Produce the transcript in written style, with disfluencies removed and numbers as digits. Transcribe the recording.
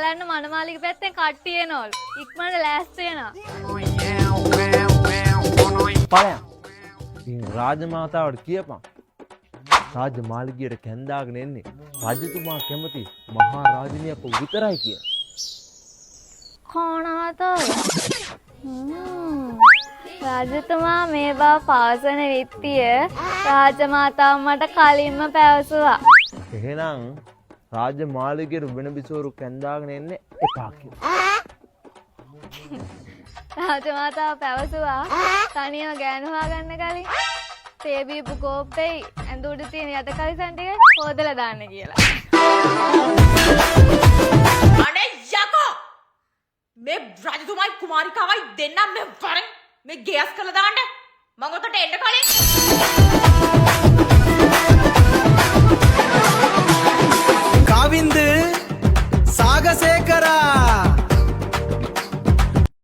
බලන්න මනමාලිගේ පැත්තෙන් කට්ටිය එනවලු. ඉක්මනට ලෑස්ති වෙනවා. පලයන්. ඉතින් රාජමාතාවට කියපන්. රාජමාලිගයට කැන්දාගෙන එන්නේ රජතුමා කැමති මහා රාජිනියක විතරයි කිය. කොණාතෝ? රාජතුමා මේ බව පවසන විත්තිය රාජමාතාව මට කලින්ම පැවසුවා. එහෙනම් රාජමාලිගයට වෙන බිසෝරු කැන්දාගෙන එන්නේ එපා කියලා. රාජමාතාව පැවසුවා තනියම ගෑනු හොයාගන්න කලින් තේ බීපු කෝප්පේ ඇඳුඩ තියෙන යට කලිසම් ටික හොදලා දාන්න කියලා. අනේ යකෝ! මේ රජතුමායි කුමාරිකාවයි දෙන්නම් මේ වරෙන් මේ ගෑස් කරලා දාන්න. මම ඔතට එන්න කලින් காவிந்து சாகசேகரா